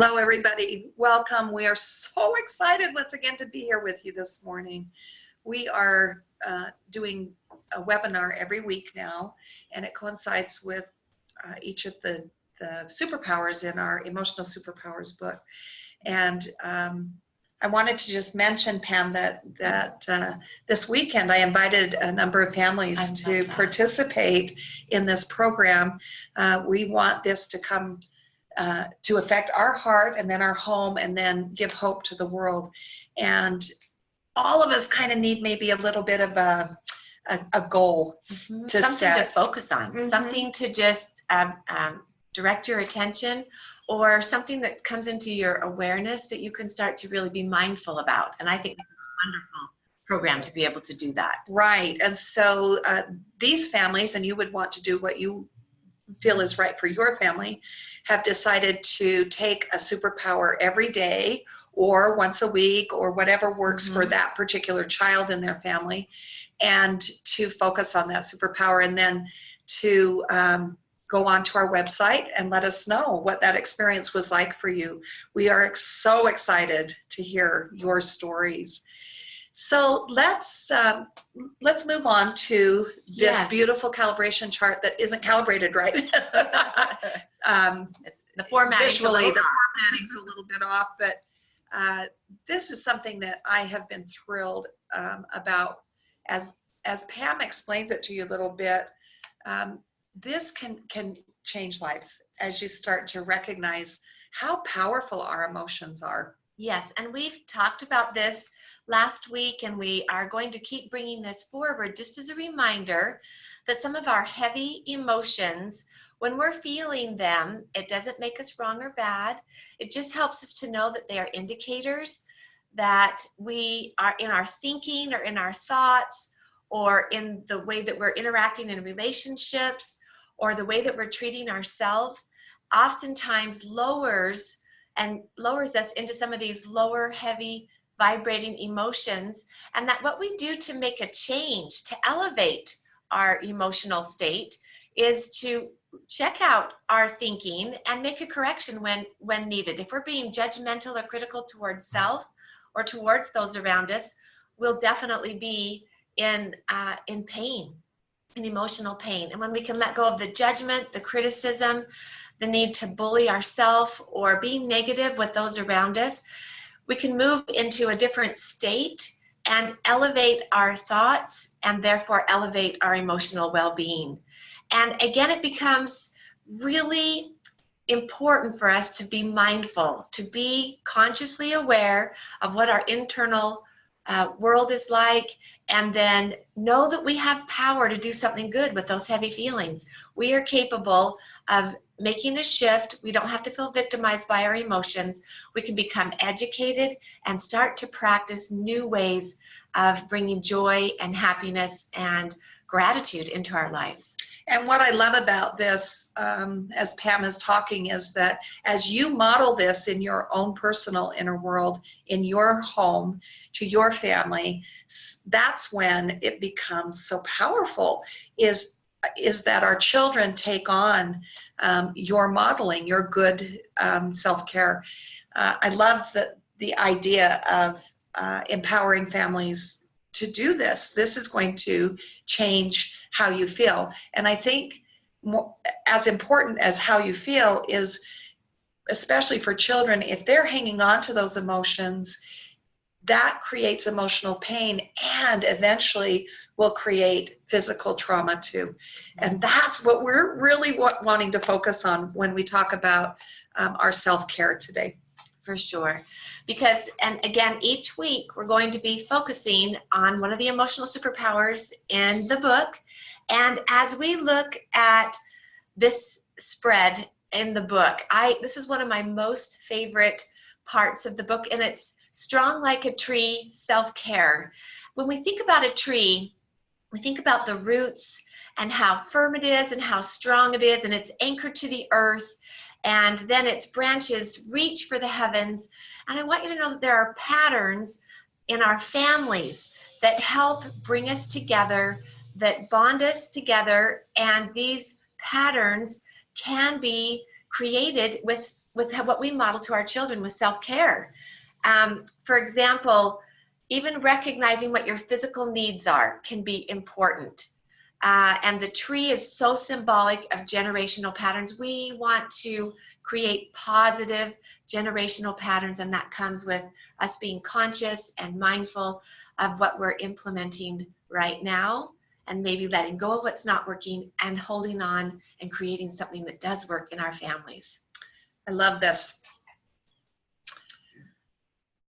Hello, everybody. Welcome. We are so excited once again to be here with you this morning. We are doing a webinar every week now, and it coincides with each of the superpowers in our Emotional Superpowers book. And I wanted to just mention, Pam, that this weekend I invited a number of families to participate in this program. We want this to come to affect our heart and then our home and then give hope to the world. And all of us kind of need maybe a little bit of a goal to something set. to focus on, something to just direct your attention, or something that comes into your awareness that you can start to really be mindful about. And I think it's a wonderful program to be able to do that. Right. And so these families, and you would want to do what you feel is right for your family, have decided to take a superpower every day or once a week or whatever works for that particular child in their family, and to focus on that superpower, and then to go onto our website and let us know what that experience was like for you. We are so excited to hear your stories. So let's move on to this beautiful calibration chart that isn't calibrated right. The formatting visually, the formatting's a little bit off, but this is something that I have been thrilled about. As Pam explains it to you a little bit, this can change lives as you start to recognize how powerful our emotions are. Yes, and we've talked about this last week, and we are going to keep bringing this forward just as a reminder that some of our heavy emotions, when we're feeling them, it doesn't make us wrong or bad. It just helps us to know that they are indicators that we are in our thinking or in our thoughts or in the way that we're interacting in relationships or the way that we're treating ourselves, oftentimes lowers us into some of these lower, heavy, vibrating emotions. And that what we do to make a change, to elevate our emotional state, is to check out our thinking and make a correction when needed. If we're being judgmental or critical towards self or towards those around us, we'll definitely be in pain, in emotional pain. And when we can let go of the judgment, the criticism, the need to bully ourselves or being negative with those around us, we can move into a different state and elevate our thoughts and therefore elevate our emotional well-being. And again, it becomes really important for us to be mindful, to be consciously aware of what our internal world is like, and then know that we have power to do something good with those heavy feelings. We are capable of making a shift. We don't have to feel victimized by our emotions. We can become educated and start to practice new ways of bringing joy and happiness and gratitude into our lives. And what I love about this, as Pam is talking, is that as you model this in your own personal inner world, in your home, to your family, that's when it becomes so powerful, is that our children take on your modeling, your good self-care. I love the idea of empowering families to do this. This is going to change how you feel. And I think as important as how you feel is, especially for children, if they're hanging on to those emotions, that creates emotional pain and eventually will create physical trauma too. And that's what we're really wanting to focus on when we talk about our self-care today. For sure. Because, and again, each week we're going to be focusing on one of the emotional superpowers in the book. And as we look at this spread in the book, this is one of my most favorite parts of the book, and it's Strong Like a Tree, Self-Care. When we think about a tree, we think about the roots and how firm it is and how strong it is, and it's anchored to the earth, and then its branches reach for the heavens. And I want you to know that there are patterns in our families that help bring us together, that bond us together, and these patterns can be created with with what we model to our children with self-care. For example, even recognizing what your physical needs are can be important. And the tree is so symbolic of generational patterns. We want to create positive generational patterns, and that comes with us being conscious and mindful of what we're implementing right now, and maybe letting go of what's not working and holding on and creating something that does work in our families. I love this.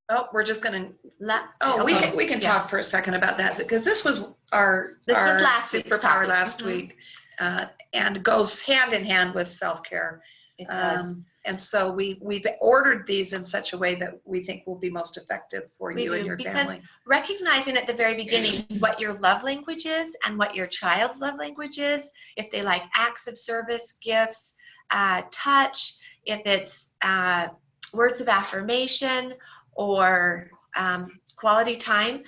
Oh, we're just going to, we can talk for a second about that, because this was our last superpower last week, and goes hand in hand with self-care. It does. And so we've ordered these in such a way that we think will be most effective for you and your family. Because recognizing at the very beginning what your love language is and what your child's love language is, if they like acts of service, gifts, touch, if it's words of affirmation or quality time,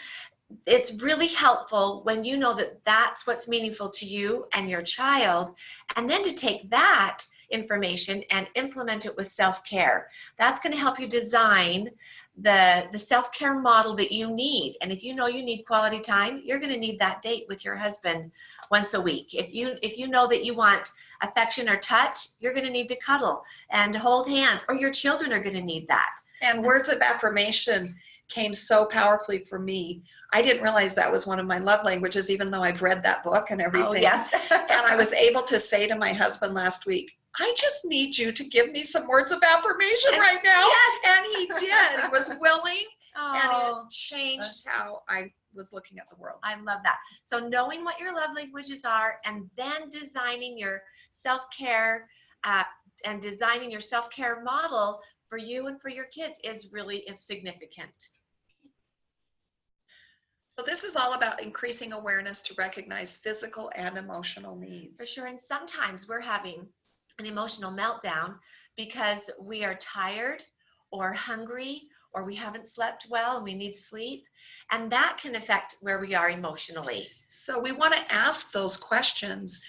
it's really helpful when you know that that's what's meaningful to you and your child, and then to take that information and implement it with self-care. That's going to help you design the self-care model that you need. And if you know you need quality time, you're going to need that date with your husband once a week. If you know that you want affection or touch, you're going to need to cuddle and hold hands, or your children are going to need that. And words of affirmation came so powerfully for me. I didn't realize that was one of my love languages, even though I've read that book and everything. Oh, yes. And I was able to say to my husband last week, I just need you to give me some words of affirmation right now. Yes. And he did. He was willing, and Oh, it changed how I was looking at the world. I love that. So knowing what your love languages are, and then designing your self-care and designing your self-care model for you and for your kids is significant. So this is all about increasing awareness to recognize physical and emotional needs. For sure. And sometimes we're having an emotional meltdown because we are tired or hungry, or we haven't slept well and we need sleep. And that can affect where we are emotionally. So we want to ask those questions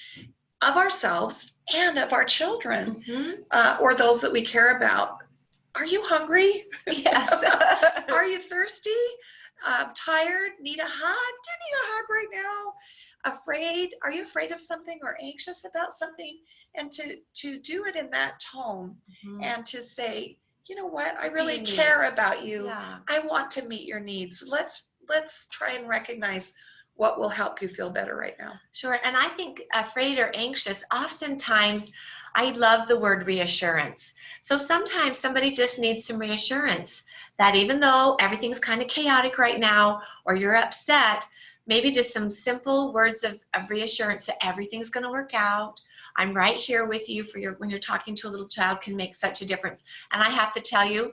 of ourselves and of our children, or those that we care about. Are you hungry? Yes. Are you thirsty? Tired? Need a hug? Do you need a hug right now? Afraid? Are you afraid of something or anxious about something? And to do it in that tone, and to say, you know what, I really care about you. Yeah. I want to meet your needs. Let's try and recognize what will help you feel better right now. Sure. And I think afraid or anxious, oftentimes I love the word reassurance. So sometimes somebody just needs some reassurance that even though everything's kind of chaotic right now, or you're upset, maybe just some simple words of reassurance that everything's going to work out. I'm right here with you when you're talking to a little child can make such a difference. And I have to tell you,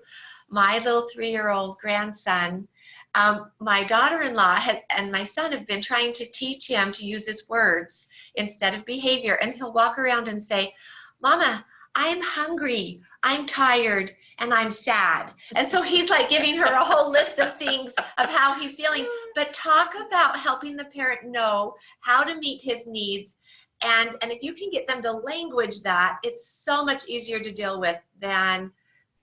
my little 3-year-old grandson, my daughter-in-law and my son have been trying to teach him to use his words instead of behavior. And he'll walk around and say, Mama, I'm hungry, I'm tired, and I'm sad. And so he's like giving her a whole list of things of how he's feeling. But talk about helping the parent know how to meet his needs. And if you can get them to language that, it's so much easier to deal with than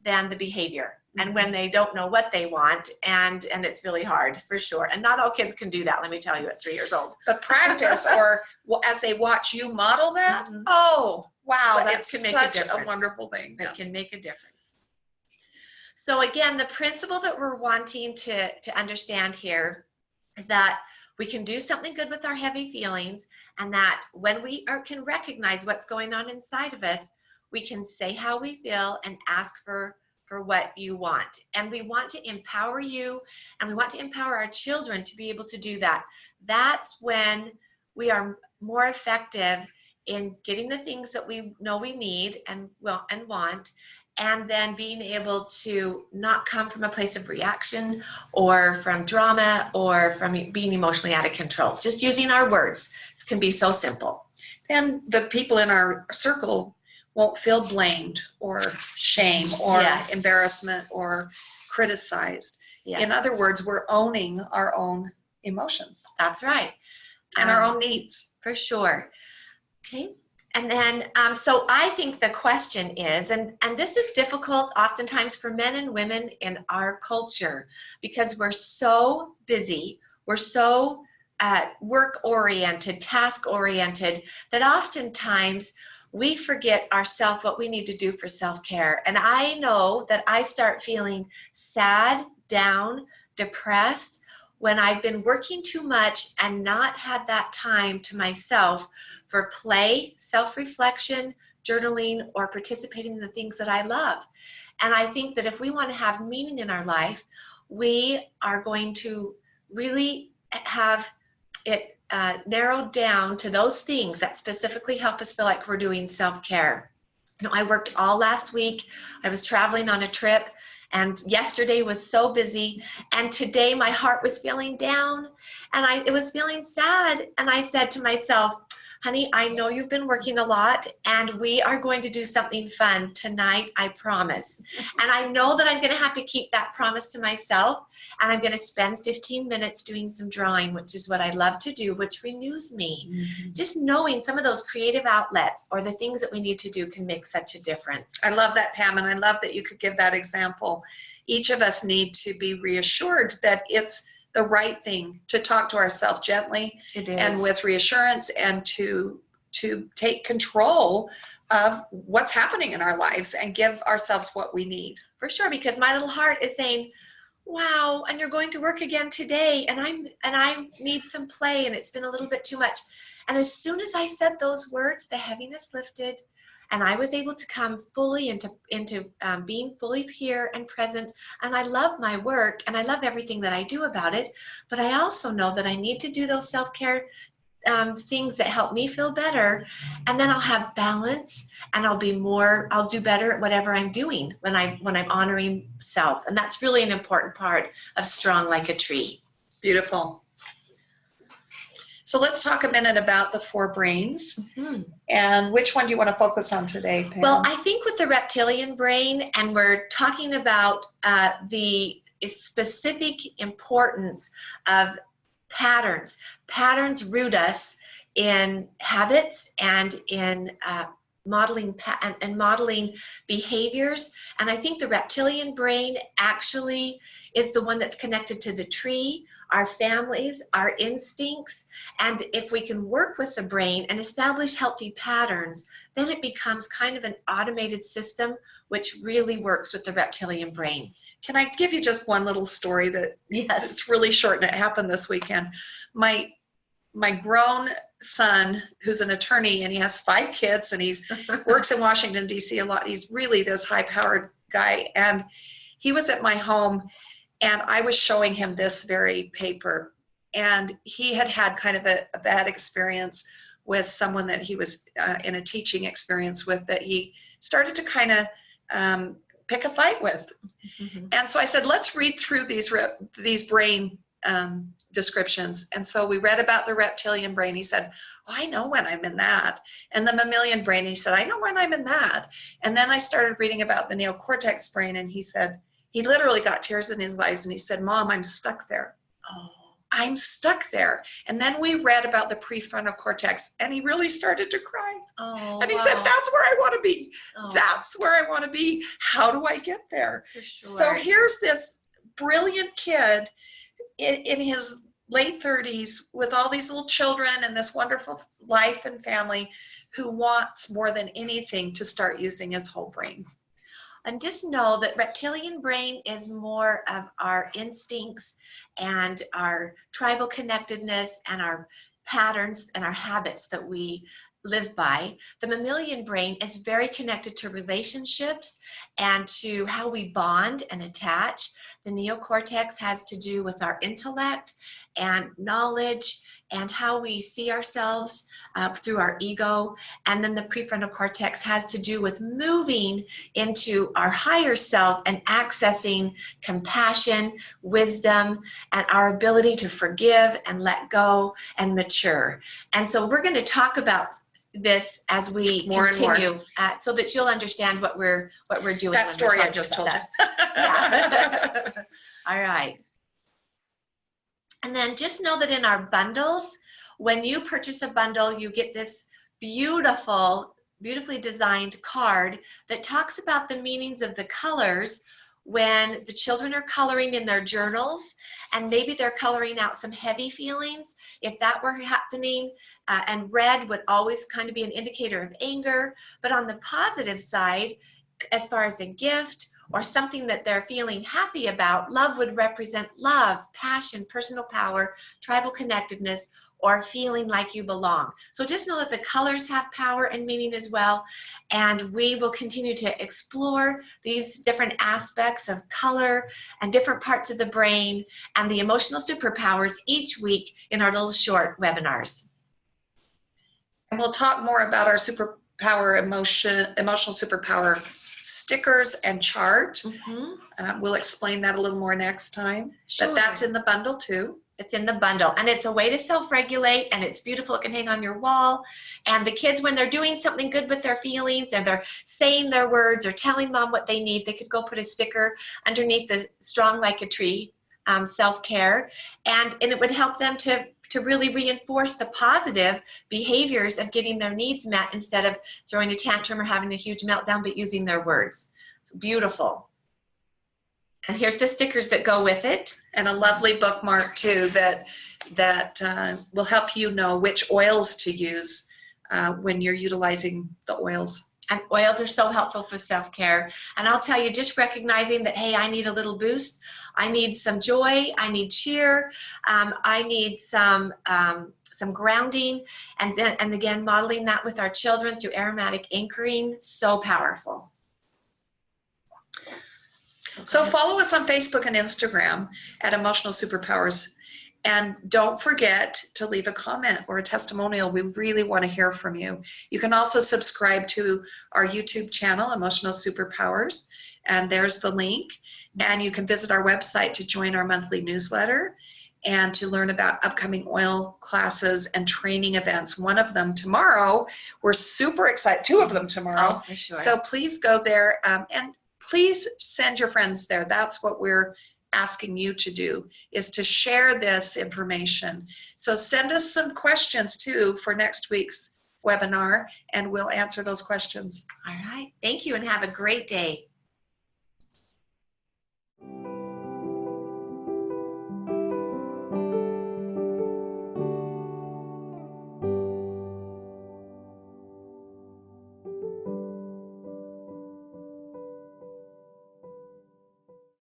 the behavior. And when they don't know what they want, and it's really hard, for sure. And not all kids can do that, let me tell you, at 3 years old. But practice, or as they watch you model that, oh, wow, that's can make such a wonderful thing. It can make a difference. So again, the principle that we're wanting to understand here is that we can do something good with our heavy feelings, and that when we can recognize what's going on inside of us, we can say how we feel and ask for what you want. And we want to empower you, and we want to empower our children to be able to do that. That's when we are more effective in getting the things that we know we need and want, and then being able to not come from a place of reaction or from drama or from being emotionally out of control. Just using our words can be so simple. And the people in our circle won't feel blamed or shame or embarrassment or criticized. Yes. In other words, we're owning our own emotions. That's right. And our own needs. For sure. Okay. And then, so I think the question is, and this is difficult oftentimes for men and women in our culture, because we're so busy, we're so work-oriented, task-oriented, that oftentimes we forget ourselves, what we need to do for self-care. And I know that I start feeling sad, down, depressed, when I've been working too much and not had that time to myself for play, self-reflection, journaling, or participating in the things that I love. And I think that if we want to have meaning in our life, we are going to really have it narrowed down to those things that specifically help us feel like we're doing self-care. You know, I worked all last week. I was traveling on a trip, and yesterday was so busy, and today my heart was feeling down, and it was feeling sad, and I said to myself, honey, I know you've been working a lot, and we are going to do something fun tonight, I promise. And I know that I'm going to have to keep that promise to myself, and I'm going to spend 15 minutes doing some drawing, which is what I love to do, which renews me. Mm-hmm. Just knowing some of those creative outlets or the things that we need to do can make such a difference. I love that, Pam, and I love that you could give that example. Each of us need to be reassured that it's the right thing to talk to ourselves gently and with reassurance, and to take control of what's happening in our lives and give ourselves what we need. For sure, because my little heart is saying, wow, and you're going to work again today, and I need some play, and it's been a little bit too much. And as soon as I said those words, the heaviness lifted, and I was able to come fully into being fully here and present. And I love my work, and I love everything that I do about it. But I also know that I need to do those self-care things that help me feel better. And then I'll have balance, and I'll do better at whatever I'm doing when I'm honoring self. And that's really an important part of Strong Like a Tree. Beautiful. So let's talk a minute about the 4 brains. Mm-hmm. And which one do you want to focus on today, Pam? Well, I think with the reptilian brain, and we're talking about the specific importance of patterns. Patterns root us in habits and in modeling behaviors. And I think the reptilian brain actually is the one that's connected to the tree, our families, our instincts. And if we can work with the brain and establish healthy patterns, then it becomes kind of an automated system, which really works with the reptilian brain. Can I give you just one little story that it's really short, and it happened this weekend. My grown son, who's an attorney, and he has 5 kids, and he works in Washington, D.C. a lot. He's really this high-powered guy. And he was at my home, and I was showing him this very paper. And he had kind of a bad experience with someone that he was in a teaching experience with, that he started to kind of pick a fight with. Mm-hmm. And so I said, let's read through these brain descriptions. And so we read about the reptilian brain. He said, oh, I know when I'm in that. And the mammalian brain, he said, I know when I'm in that. And then I started reading about the neocortex brain, and he said, he literally got tears in his eyes, and he said, Mom, I'm stuck there. Oh, I'm stuck there. And then we read about the prefrontal cortex, and he really started to cry. Oh, and he said, that's where I want to be. Oh. That's where I want to be. How do I get there? For sure. So here's this brilliant kid in his late 30s with all these little children and this wonderful life and family, who wants more than anything to start using his whole brain. And just know that reptilian brain is more of our instincts and our tribal connectedness and our patterns and our habits that we live by. The mammalian brain is very connected to relationships and to how we bond and attach. The neocortex has to do with our intellect and knowledge and how we see ourselves through our ego. And then the prefrontal cortex has to do with moving into our higher self and accessing compassion, wisdom, and our ability to forgive and let go and mature. And so we're going to talk about this as we continue, so that you'll understand what we're doing. That story I just told you. Yeah. All right. And then just know that in our bundles, when you purchase a bundle, you get this beautifully designed card that talks about the meanings of the colors when the children are coloring in their journals, and maybe they're coloring out some heavy feelings. If that were happening, and red would always kind of be an indicator of anger. But on the positive side, as far as a gift or something that they're feeling happy about, love would represent love, passion, personal power, tribal connectedness, or feeling like you belong. So just know that the colors have power and meaning as well, and we will continue to explore these different aspects of color and different parts of the brain and the emotional superpowers each week in our little short webinars. And we'll talk more about our emotional superpower stickers and chart. We'll explain that a little more next time. Sure. But that's in the bundle too. It's in the bundle, and it's a way to self-regulate, and it's beautiful. It can hang on your wall, and the kids, when they're doing something good with their feelings and they're saying their words or telling mom what they need, they could go put a sticker underneath the strong like a tree self-care, and it would help them to really reinforce the positive behaviors of getting their needs met instead of throwing a tantrum or having a huge meltdown, but using their words. It's beautiful. And here's the stickers that go with it. And a lovely bookmark too that will help you know which oils to use when you're utilizing the oils. And oils are so helpful for self-care. And I'll tell you, just recognizing that, hey, I need a little boost. I need some joy. I need cheer. I need some grounding. And again, modeling that with our children through aromatic anchoring, so powerful. So follow us on Facebook and Instagram at Emotional Superpowers. And don't forget to leave a comment or a testimonial. We really want to hear from you. You can also subscribe to our YouTube channel, Emotional Superpowers, and there's the link. And you can visit our website to join our monthly newsletter and to learn about upcoming oil classes and training events. One of them tomorrow. We're super excited. Two of them tomorrow. Oh, for sure. So please go there and please send your friends there. That's what we're asking you to do, is to share this information. So send us some questions too for next week's webinar, and we'll answer those questions. All right. Thank you, and have a great day.